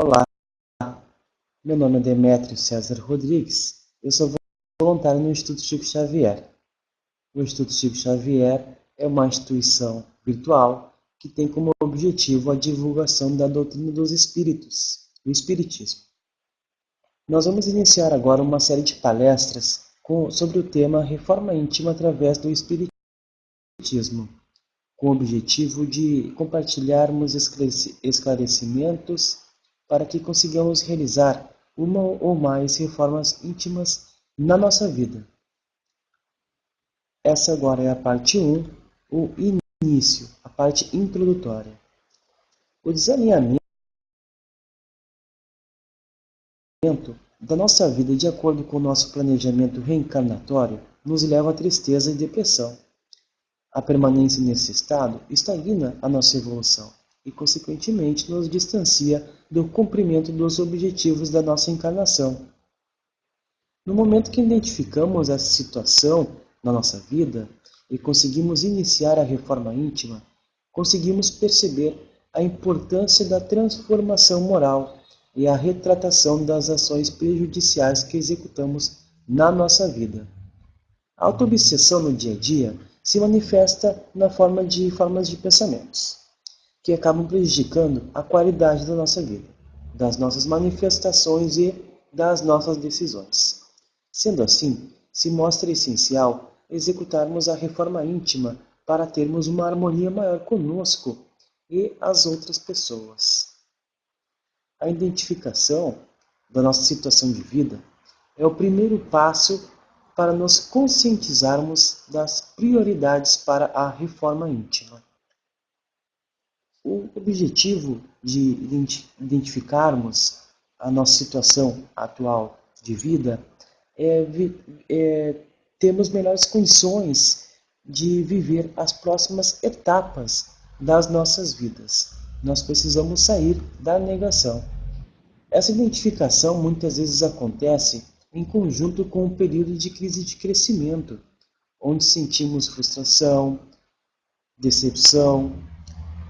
Olá, meu nome é Demétrio César Rodrigues, eu sou voluntário no Instituto Chico Xavier. O Instituto Chico Xavier é uma instituição virtual que tem como objetivo a divulgação da doutrina dos espíritos, o Espiritismo. Nós vamos iniciar agora uma série de palestras sobre o tema Reforma Íntima através do Espiritismo, com o objetivo de compartilharmos esclarecimentos para que consigamos realizar uma ou mais reformas íntimas na nossa vida. Essa agora é a parte 1, o início, a parte introdutória. O desalinhamento da nossa vida de acordo com o nosso planejamento reencarnatório nos leva à tristeza e depressão. A permanência nesse estado estagna a nossa evolução e, consequentemente, nos distancia do cumprimento dos objetivos da nossa encarnação. No momento que identificamos essa situação na nossa vida e conseguimos iniciar a reforma íntima, conseguimos perceber a importância da transformação moral e a retratação das ações prejudiciais que executamos na nossa vida. A autoobsessão no dia a dia se manifesta na formas de pensamentos, que acabam prejudicando a qualidade da nossa vida, das nossas manifestações e das nossas decisões. Sendo assim, se mostra essencial executarmos a reforma íntima para termos uma harmonia maior conosco e as outras pessoas. A identificação da nossa situação de vida é o primeiro passo para nos conscientizarmos das prioridades para a reforma íntima. O objetivo de identificarmos a nossa situação atual de vida é termos melhores condições de viver as próximas etapas das nossas vidas. Nós precisamos sair da negação. Essa identificação muitas vezes acontece em conjunto com um período de crise de crescimento, onde sentimos frustração, decepção,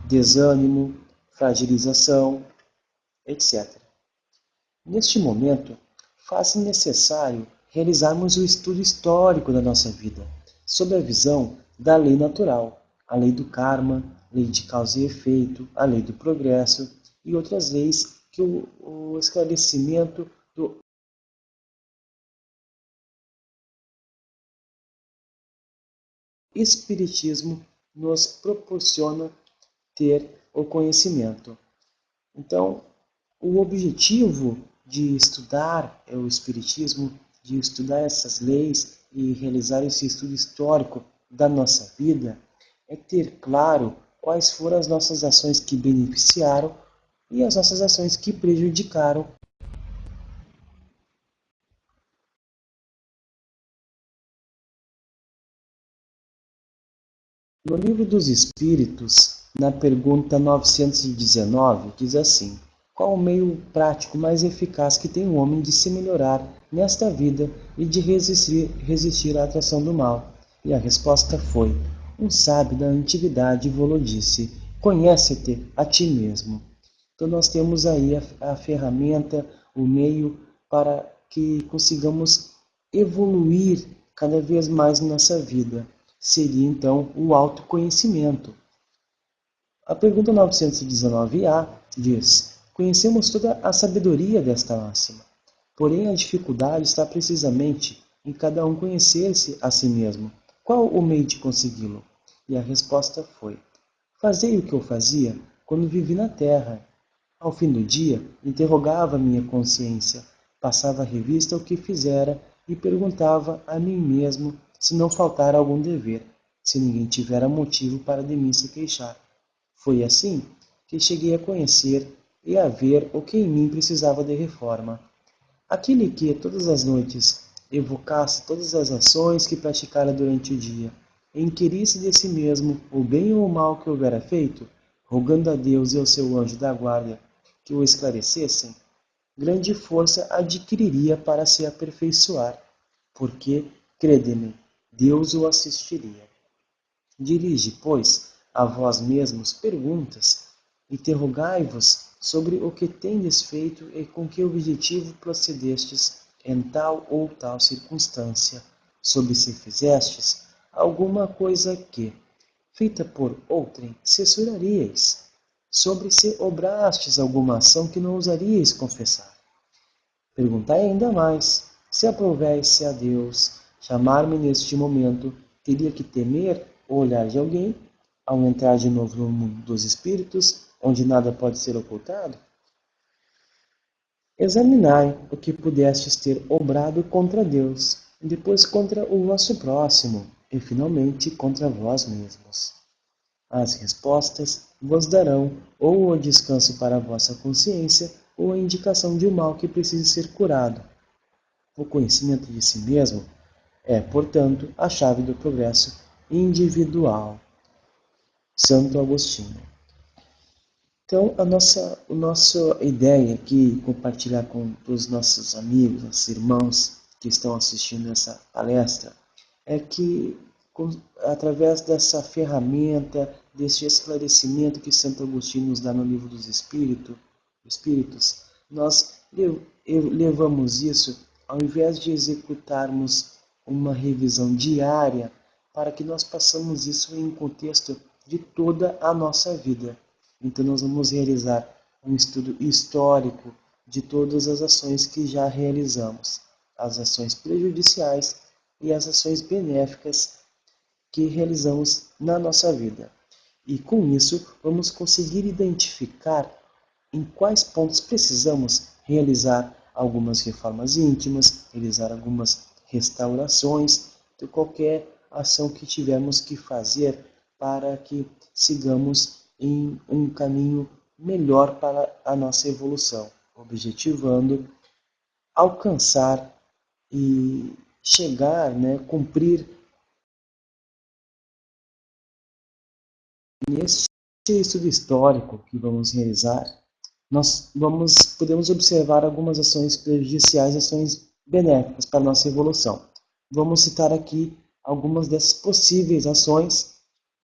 desânimo, fragilização, etc. Neste momento, faz-se necessário realizarmos o estudo histórico da nossa vida, sob a visão da lei natural, a lei do karma, lei de causa e efeito, a lei do progresso e outras leis que o esclarecimento do Espiritismo nos proporciona ter o conhecimento. Então, o objetivo de estudar o Espiritismo, de estudar essas leis e realizar esse estudo histórico da nossa vida, é ter claro quais foram as nossas ações que beneficiaram e as nossas ações que prejudicaram. No Livro dos Espíritos, na pergunta 919, diz assim: qual o meio prático mais eficaz que tem o homem de se melhorar nesta vida e de resistir à atração do mal? E a resposta foi: um sábio da antiguidade vos disse: conhece-te a ti mesmo. Então nós temos aí a ferramenta, o meio para que consigamos evoluir cada vez mais nessa vida. Seria então o autoconhecimento. A pergunta 919A diz: conhecemos toda a sabedoria desta máxima, porém a dificuldade está precisamente em cada um conhecer-se a si mesmo. Qual o meio de consegui-lo? E a resposta foi: fazei o que eu fazia quando vivi na terra. Ao fim do dia, interrogava minha consciência, passava a revista ao que fizera e perguntava a mim mesmo se não faltara algum dever, se ninguém tivera motivo para de mim se queixar. Foi assim que cheguei a conhecer e a ver o que em mim precisava de reforma. Aquele que, todas as noites, evocasse todas as ações que praticara durante o dia, e inquirisse de si mesmo o bem ou o mal que houvera feito, rogando a Deus e ao seu anjo da guarda que o esclarecessem, grande força adquiriria para se aperfeiçoar, porque, crede-me, Deus o assistiria. Dirige, pois, a vós mesmos perguntas, interrogai-vos sobre o que tendes feito e com que objetivo procedestes em tal ou tal circunstância, sobre se fizestes alguma coisa que, feita por outrem, censurarias, sobre se obrastes alguma ação que não ousaríeis confessar. Perguntai ainda mais, se aprouveis a Deus, chamar-me neste momento, teria que temer o olhar de alguém, ao entrar de novo no mundo dos espíritos, onde nada pode ser ocultado? Examinai o que pudestes ter obrado contra Deus, depois contra o vosso próximo, e finalmente contra vós mesmos. As respostas vos darão ou o descanso para a vossa consciência, ou a indicação de um mal que precise ser curado. O conhecimento de si mesmo é, portanto, a chave do progresso individual. Santo Agostinho. Então, a nossa ideia aqui, compartilhar com os nossos amigos, nossos irmãos que estão assistindo essa palestra, é que, através dessa ferramenta, desse esclarecimento que Santo Agostinho nos dá no Livro dos Espíritos, nós levamos isso, ao invés de executarmos uma revisão diária, para que nós passamos isso em contexto de toda a nossa vida. Então nós vamos realizar um estudo histórico de todas as ações que já realizamos, as ações prejudiciais e as ações benéficas que realizamos na nossa vida. E com isso vamos conseguir identificar em quais pontos precisamos realizar algumas reformas íntimas, realizar algumas restaurações de qualquer ação que tivermos que fazer para que sigamos em um caminho melhor para a nossa evolução, objetivando alcançar e chegar, cumprir neste estudo histórico que vamos realizar. Nós podemos observar algumas ações prejudiciais e ações benéficas para a nossa evolução. Vamos citar aqui algumas dessas possíveis ações.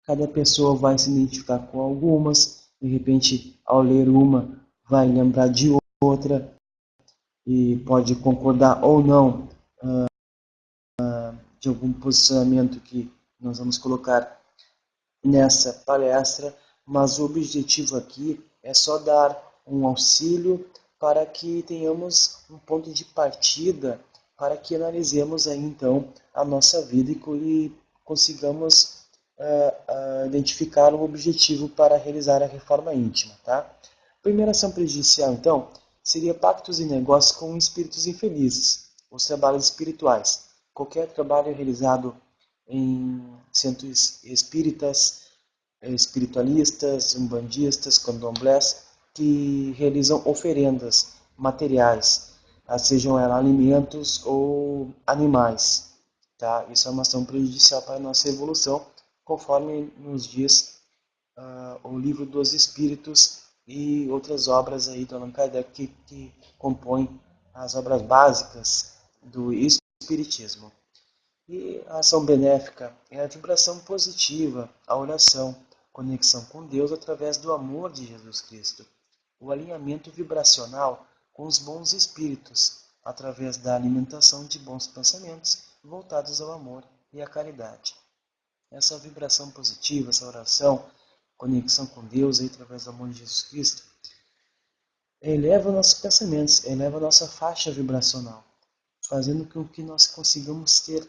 Cada pessoa vai se identificar com algumas, de repente, ao ler uma, vai lembrar de outra e pode concordar ou não de algum posicionamento que nós vamos colocar nessa palestra, mas o objetivo aqui é só dar um auxílio para que tenhamos um ponto de partida para que analisemos aí então a nossa vida e consigamos identificar um objetivo para realizar a reforma íntima, tá? A primeira ação prejudicial então seria pactos e negócios com espíritos infelizes, os trabalhos espirituais. Qualquer trabalho realizado em centros espíritas, espiritualistas, umbandistas, candomblés, que realizam oferendas materiais, sejam elas alimentos ou animais. Tá? Isso é uma ação prejudicial para a nossa evolução, conforme nos diz o Livro dos Espíritos e outras obras aí do Allan Kardec que compõem as obras básicas do Espiritismo. E a ação benéfica é a vibração positiva, a oração, conexão com Deus através do amor de Jesus Cristo, o alinhamento vibracional com os bons espíritos, através da alimentação de bons pensamentos voltados ao amor e à caridade. Essa vibração positiva, essa oração, conexão com Deus aí, através do amor de Jesus Cristo, eleva nossos pensamentos, eleva a nossa faixa vibracional, fazendo com que nós consigamos ter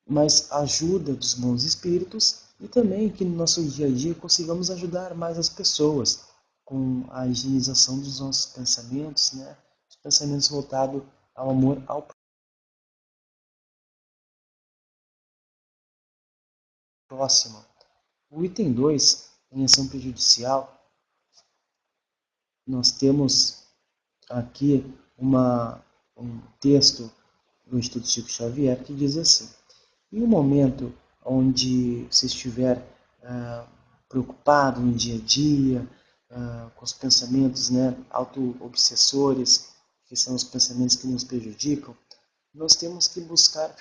mais ajuda dos bons espíritos e também que no nosso dia a dia consigamos ajudar mais as pessoas com a higienização dos nossos pensamentos, os pensamentos voltados ao amor ao próximo. O item 2, em ação prejudicial, nós temos aqui um texto do Instituto Chico Xavier que diz assim: em um momento onde você estiver preocupado no dia a dia, com os pensamentos auto-obsessores, que são os pensamentos que nos prejudicam, nós temos que buscar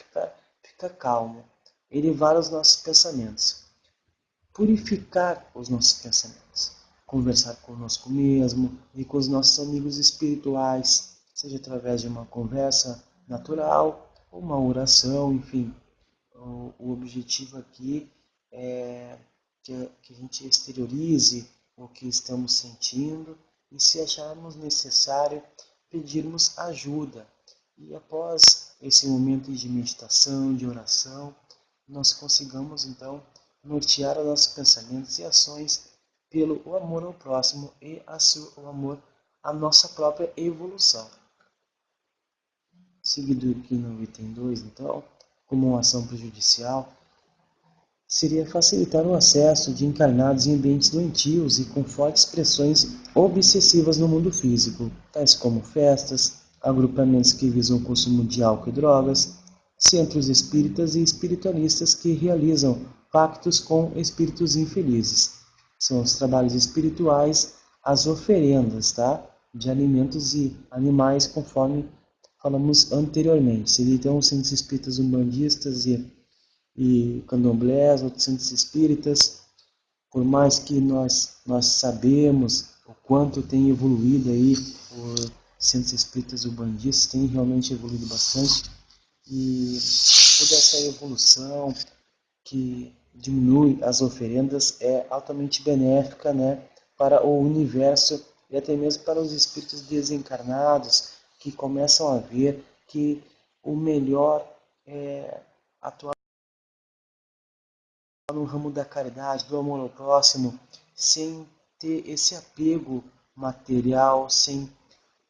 ficar calmo, elevar os nossos pensamentos, purificar os nossos pensamentos, conversar conosco mesmo e com os nossos amigos espirituais, seja através de uma conversa natural, ou uma oração, enfim. O objetivo aqui é que a gente exteriorize o que estamos sentindo e, se acharmos necessário, pedirmos ajuda. E após esse momento de meditação, de oração, nós consigamos então nortear os nossos pensamentos e ações pelo o amor ao próximo e o amor à nossa própria evolução. Seguido aqui no item 2, então, como uma ação prejudicial, seria facilitar o acesso de encarnados em ambientes doentios e com fortes pressões obsessivas no mundo físico, tais como festas, agrupamentos que visam o consumo de álcool e drogas, centros espíritas e espiritualistas que realizam pactos com espíritos infelizes. São os trabalhos espirituais, as oferendas, tá? De alimentos e animais, conforme falamos anteriormente. Seria então os centros espíritas umbandistas e candomblés, outros centros espíritas. Por mais que nós sabemos o quanto tem evoluído aí, os centros espíritas umbandistas têm realmente evoluído bastante, e toda essa evolução que diminui as oferendas é altamente benéfica, né, para o universo e até mesmo para os espíritos desencarnados, que começam a ver que o melhor é atuar no ramo da caridade, do amor ao próximo, sem ter esse apego material, sem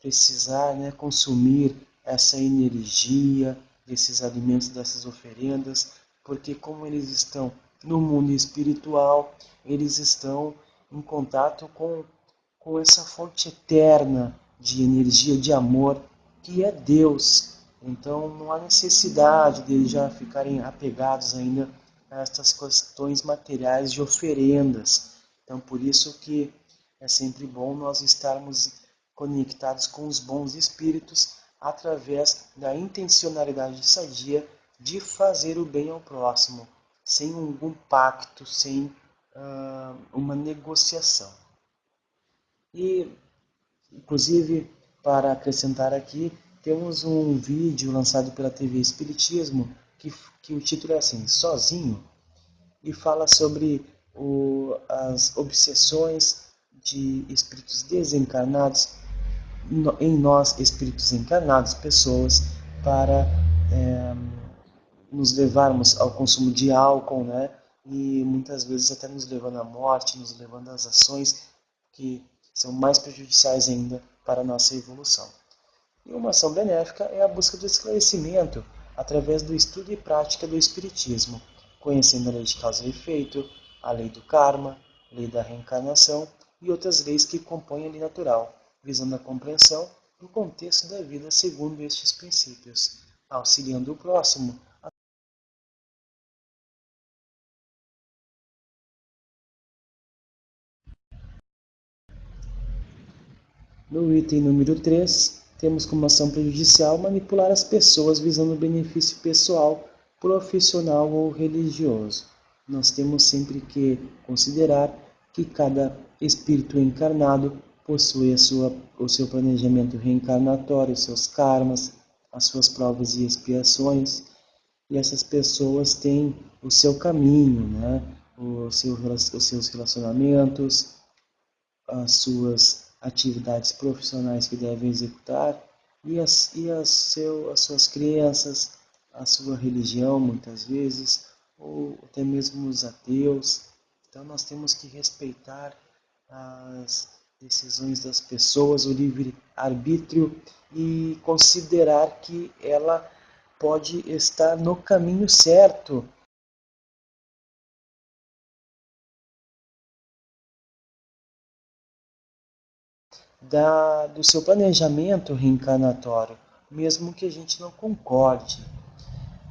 precisar, né, consumir essa energia desses alimentos, dessas oferendas, porque como eles estão no mundo espiritual, eles estão em contato com essa fonte eterna de energia, de amor, que é Deus. Então não há necessidade de eles já ficarem apegados ainda a estas questões materiais de oferendas. Então por isso que é sempre bom nós estarmos conectados com os bons espíritos através da intencionalidade sadia de fazer o bem ao próximo, sem algum pacto, sem uma negociação. E, inclusive, para acrescentar aqui, temos um vídeo lançado pela TV Espiritismo que o título é assim, Sozinho, e fala sobre as obsessões de espíritos desencarnados em nós, espíritos encarnados, pessoas, para nos levarmos ao consumo de álcool, né? E muitas vezes até nos levando à morte, nos levando às ações que são mais prejudiciais ainda para a nossa evolução. E uma ação benéfica é a busca do esclarecimento através do estudo e prática do Espiritismo, conhecendo a lei de causa e efeito, a lei do karma, a lei da reencarnação e outras leis que compõem a lei natural, visando a compreensão do contexto da vida segundo estes princípios, auxiliando o próximo. No item número 3, temos como ação prejudicial manipular as pessoas visando benefício pessoal, profissional ou religioso. Nós temos sempre que considerar que cada espírito encarnado possui o seu planejamento reencarnatório, os seus karmas, as suas provas e expiações, e essas pessoas têm o seu caminho, né? Os seus relacionamentos, as suas atividades profissionais que devem executar as suas crenças, a sua religião, muitas vezes, ou até mesmo os ateus. Então nós temos que respeitar as decisões das pessoas, o livre-arbítrio, e considerar que ela pode estar no caminho certo do seu planejamento reencarnatório, mesmo que a gente não concorde.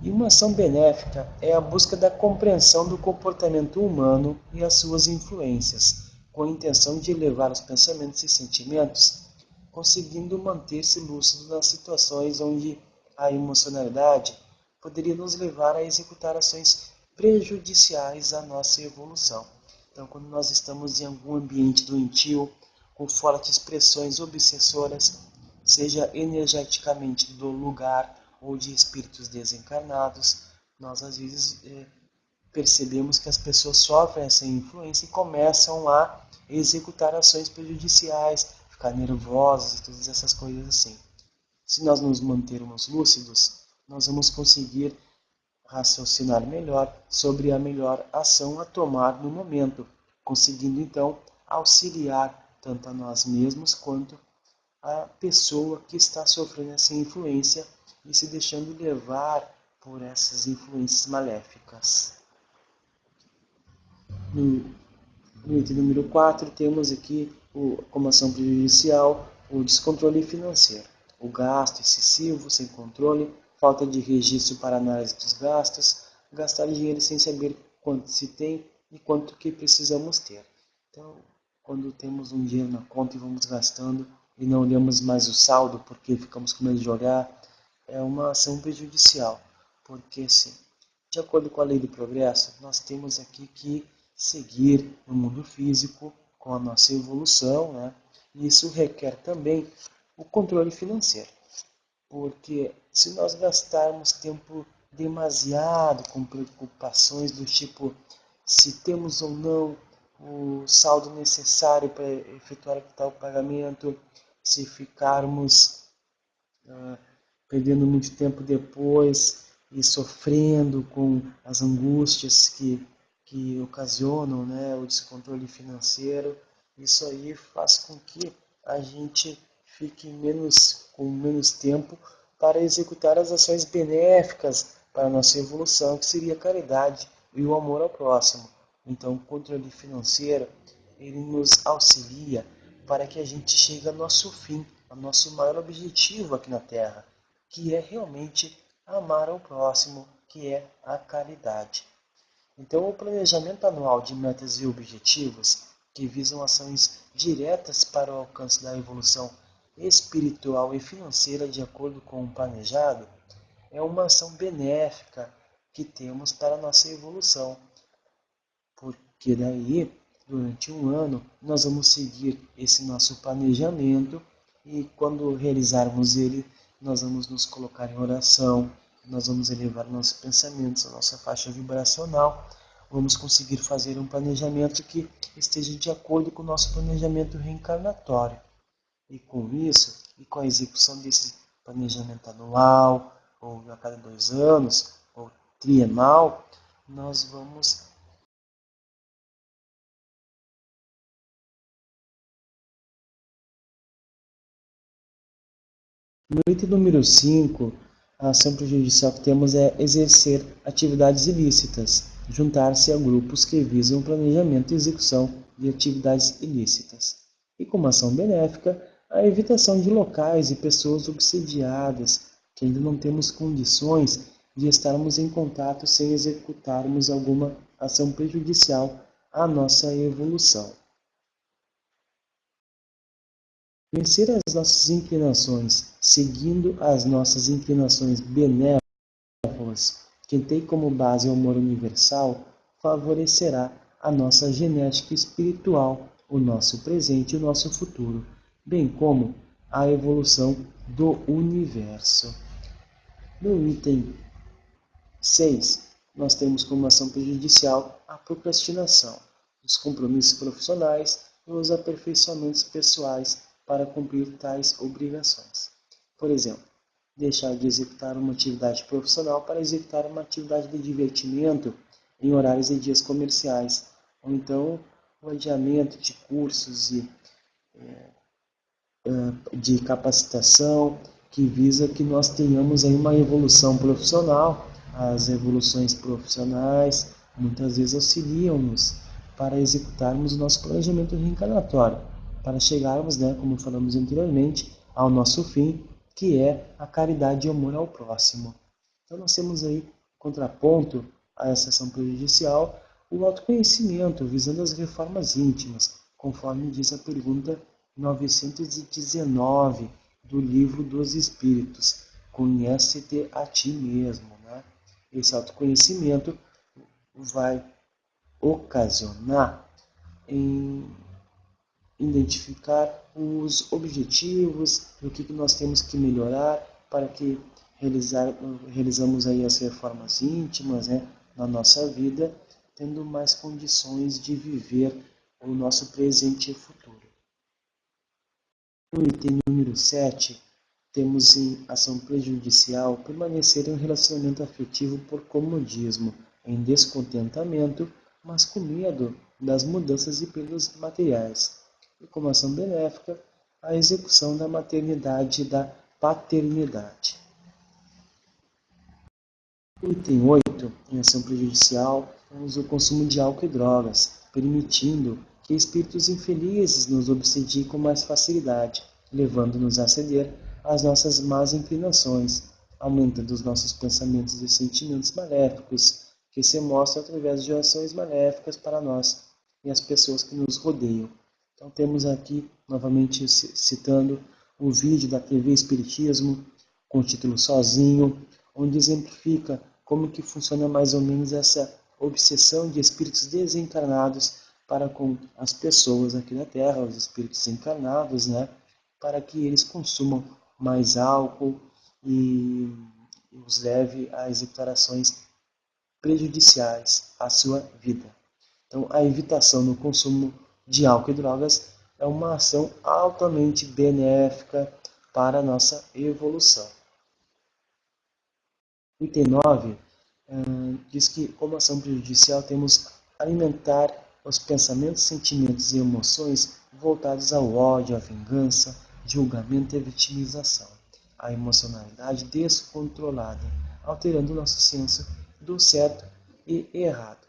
E uma ação benéfica é a busca da compreensão do comportamento humano e as suas influências, com a intenção de elevar os pensamentos e sentimentos, conseguindo manter-se lúcido nas situações onde a emocionalidade poderia nos levar a executar ações prejudiciais à nossa evolução. Então, quando nós estamos em algum ambiente doentio, com fortes pressões obsessoras, seja energeticamente do lugar ou de espíritos desencarnados, nós às vezes percebemos que as pessoas sofrem essa influência e começam a executar ações prejudiciais, ficar nervosas e todas essas coisas assim. Se nós nos mantermos lúcidos, nós vamos conseguir raciocinar melhor sobre a melhor ação a tomar no momento, conseguindo então auxiliar tanto a nós mesmos quanto a pessoa que está sofrendo essa influência e se deixando levar por essas influências maléficas. No item número 4, temos aqui, como ação prejudicial, o descontrole financeiro. O gasto excessivo, sem controle, falta de registro para análise dos gastos, gastar dinheiro sem saber quanto se tem e quanto que precisamos ter. Então, quando temos um dinheiro na conta e vamos gastando e não olhamos mais o saldo porque ficamos com medo de olhar, é uma ação prejudicial. Porque, assim, de acordo com a lei do progresso, nós temos aqui que seguir no mundo físico com a nossa evolução, né? E isso requer também o controle financeiro, porque se nós gastarmos tempo demasiado com preocupações do tipo se temos ou não o saldo necessário para efetuar tal pagamento, se ficarmos perdendo muito tempo depois e sofrendo com as angústias que ocasionam, né, o descontrole financeiro, isso aí faz com que a gente fique com menos tempo para executar as ações benéficas para a nossa evolução, que seria a caridade e o amor ao próximo. Então, o controle financeiro, ele nos auxilia para que a gente chegue ao nosso fim, ao nosso maior objetivo aqui na Terra, que é realmente amar ao próximo, que é a caridade. Então, o planejamento anual de metas e objetivos, que visam ações diretas para o alcance da evolução espiritual e financeira de acordo com o planejado, é uma ação benéfica que temos para a nossa evolução, porque daí, durante um ano, nós vamos seguir esse nosso planejamento e quando realizarmos ele, nós vamos nos colocar em oração, nós vamos elevar nossos pensamentos, a nossa faixa vibracional, vamos conseguir fazer um planejamento que esteja de acordo com o nosso planejamento reencarnatório. E com isso, e com a execução desse planejamento anual, ou a cada 2 anos, ou trienal, nós vamos no item número 5, a ação prejudicial que temos é exercer atividades ilícitas, juntar-se a grupos que visam o planejamento e execução de atividades ilícitas. E como ação benéfica, a evitação de locais e pessoas obsediadas, que ainda não temos condições de estarmos em contato sem executarmos alguma ação prejudicial à nossa evolução. Vencer as nossas inclinações, seguindo as nossas inclinações benévolas, que tem como base o amor universal, favorecerá a nossa genética espiritual, o nosso presente e o nosso futuro, bem como a evolução do universo. No item 6, nós temos como ação prejudicial a procrastinação, os compromissos profissionais e os aperfeiçoamentos pessoais para cumprir tais obrigações. Por exemplo, deixar de executar uma atividade profissional para executar uma atividade de divertimento em horários e dias comerciais, ou então o adiamento de cursos e de capacitação que visa que nós tenhamos aí uma evolução profissional. As evoluções profissionais muitas vezes auxiliam-nos para executarmos o nosso planejamento reencarnatório, para chegarmos, né, como falamos anteriormente, ao nosso fim, que é a caridade e o amor ao próximo. Então nós temos aí, contraponto a essa ação prejudicial, o autoconhecimento, visando as reformas íntimas, conforme diz a pergunta 919 do Livro dos Espíritos. Conhece-te a ti mesmo. Esse autoconhecimento vai ocasionar em identificar os objetivos, o que nós temos que melhorar para que realizamos aí as reformas íntimas, né, na nossa vida, tendo mais condições de viver o nosso presente e futuro. No item número 7, temos em ação prejudicial permanecer em um relacionamento afetivo por comodismo, em descontentamento, mas com medo das mudanças e perdas materiais. E como ação benéfica, a execução da maternidade e da paternidade. No item 8, em ação prejudicial, temos o consumo de álcool e drogas, permitindo que espíritos infelizes nos obsediem com mais facilidade, levando-nos a ceder às nossas más inclinações, aumentando os nossos pensamentos e sentimentos maléficos, que se mostram através de ações maléficas para nós e as pessoas que nos rodeiam. Então temos aqui, novamente citando, o vídeo da TV Espiritismo, com o título Sozinho, onde exemplifica como que funciona mais ou menos essa obsessão de espíritos desencarnados para com as pessoas aqui na Terra, os espíritos encarnados, né, para que eles consumam mais álcool e os leve a executar ações prejudiciais à sua vida. Então, a evitação no consumo de álcool e drogas é uma ação altamente benéfica para a nossa evolução. Item 9 diz que, como ação prejudicial, temos alimentar os pensamentos, sentimentos e emoções voltados ao ódio, à vingança, julgamento e vitimização, a emocionalidade descontrolada, alterando o nosso senso do certo e errado.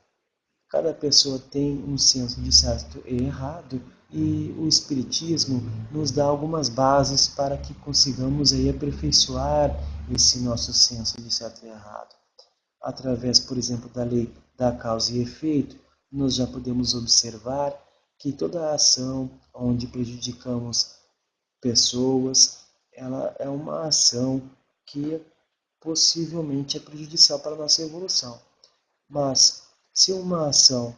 Cada pessoa tem um senso de certo e errado, e o Espiritismo nos dá algumas bases para que consigamos aí aperfeiçoar esse nosso senso de certo e errado. Através, por exemplo, da lei da causa e efeito, nós já podemos observar que toda ação onde prejudicamos pessoas, ela é uma ação que possivelmente é prejudicial para a nossa evolução. Mas se uma ação,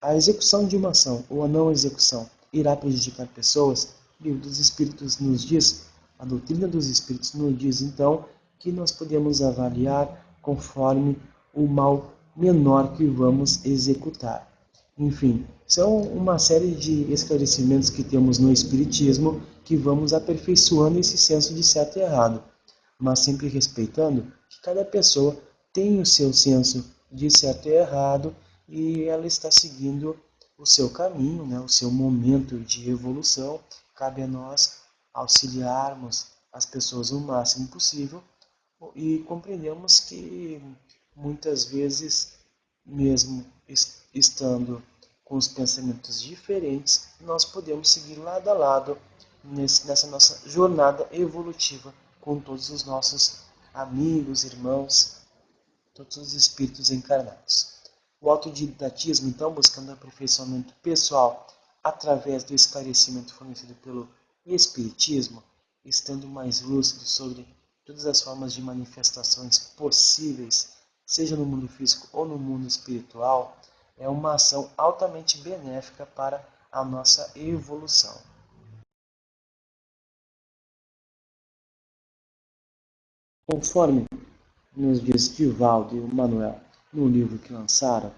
a execução de uma ação ou a não execução irá prejudicar pessoas, o livro dos Espíritos nos diz, a doutrina dos Espíritos nos diz então que nós podemos avaliar conforme o mal menor que vamos executar. Enfim, são uma série de esclarecimentos que temos no Espiritismo que vamos aperfeiçoando esse senso de certo e errado, mas sempre respeitando que cada pessoa tem o seu senso de certo e errado e ela está seguindo o seu caminho, né, o seu momento de evolução. Cabe a nós auxiliarmos as pessoas o máximo possível e compreendemos que muitas vezes, mesmo estando com os pensamentos diferentes, nós podemos seguir lado a lado nessa nossa jornada evolutiva com todos os nossos amigos, irmãos, todos os espíritos encarnados. O autodidatismo, então, buscando aperfeiçoamento pessoal através do esclarecimento fornecido pelo Espiritismo, estando mais lúcido sobre todas as formas de manifestações possíveis, seja no mundo físico ou no mundo espiritual, é uma ação altamente benéfica para a nossa evolução. Conforme nos diz Divaldo e o Manuel no livro que lançaram,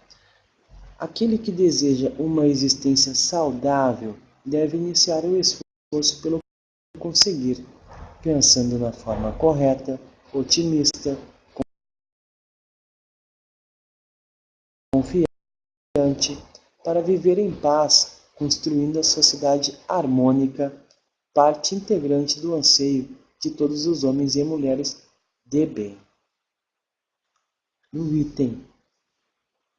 aquele que deseja uma existência saudável deve iniciar o esforço pelo conseguir, pensando na forma correta, otimista, confiante, para viver em paz, construindo a sociedade harmônica, parte integrante do anseio de todos os homens e mulheres de bem. No item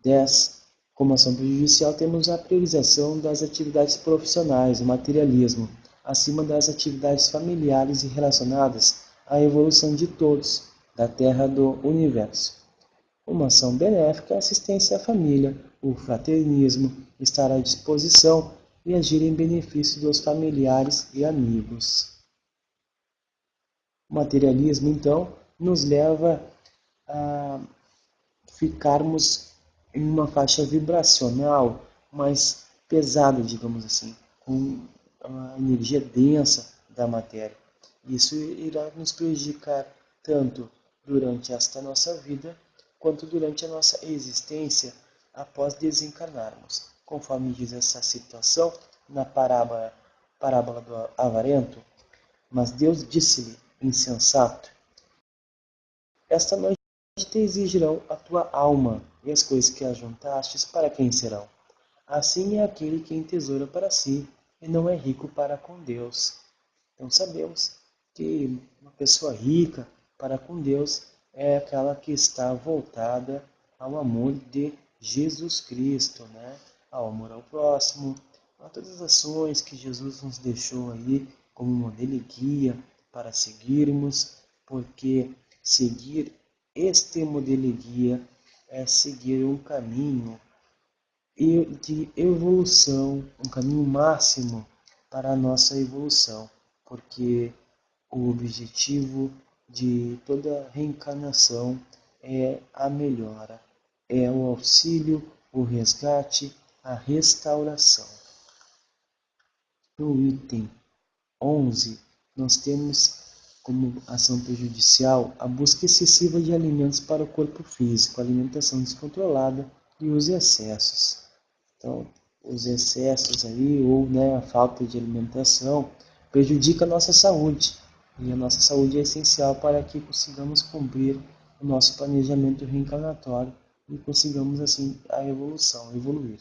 10, como ação prejudicial, temos a priorização das atividades profissionais, o materialismo, acima das atividades familiares e relacionadas à evolução de todos, da Terra do Universo. Uma ação benéfica, assistência à família, o fraternismo, estar à disposição e agir em benefício dos familiares e amigos. O materialismo, então, nos leva a ficarmos em uma faixa vibracional mais pesada, digamos assim, com a energia densa da matéria. Isso irá nos prejudicar tanto durante esta nossa vida, quanto durante a nossa existência após desencarnarmos. Conforme diz essa situação na parábola do avarento, mas Deus disse-lhe, insensato, esta noite te exigirão a tua alma, e as coisas que ajuntastes para quem serão? Assim é aquele que entesoura para si, e não é rico para com Deus. Então sabemos que uma pessoa rica para com Deus é aquela que está voltada ao amor de Jesus Cristo, né? Ao amor ao próximo, a todas as ações que Jesus nos deixou aí como modelo e guia para seguirmos, porque seguir este modelo e guia é seguir um caminho de evolução, um caminho máximo para a nossa evolução, porque o objetivo de toda reencarnação é a melhora, é o auxílio, o resgate, a restauração. No item 11, nós temos como ação prejudicial a busca excessiva de alimentos para o corpo físico, alimentação descontrolada e os excessos. Então, os excessos aí, ou né, a falta de alimentação, prejudica a nossa saúde. E a nossa saúde é essencial para que consigamos cumprir o nosso planejamento reencarnatório e consigamos, assim, a evolução, evoluir.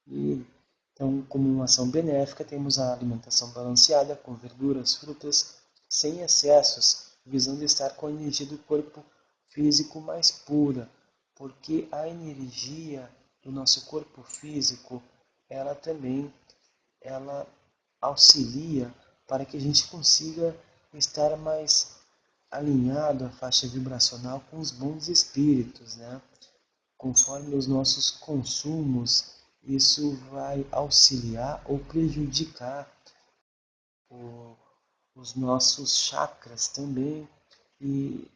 E, então, como uma ação benéfica, temos a alimentação balanceada, com verduras, frutas, sem excessos, visando estar com a energia do corpo físico mais pura, porque a energia do nosso corpo físico, ela também ela auxilia para que a gente consiga estar mais alinhado à faixa vibracional com os bons espíritos, né? Conforme os nossos consumos, isso vai auxiliar ou prejudicar o, os nossos chakras também e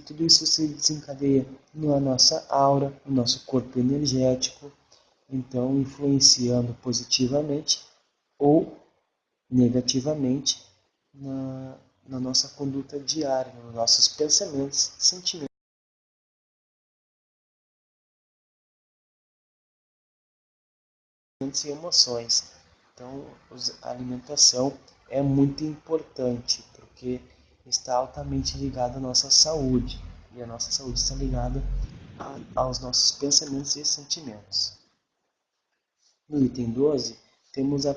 tudo isso se desencadeia na nossa aura, no nosso corpo energético, então influenciando positivamente ou negativamente na nossa conduta diária, nos nossos pensamentos, sentimentos e emoções. Então, a alimentação é muito importante, porque está altamente ligada à nossa saúde, e a nossa saúde está ligada aos nossos pensamentos e sentimentos. No item 12, temos a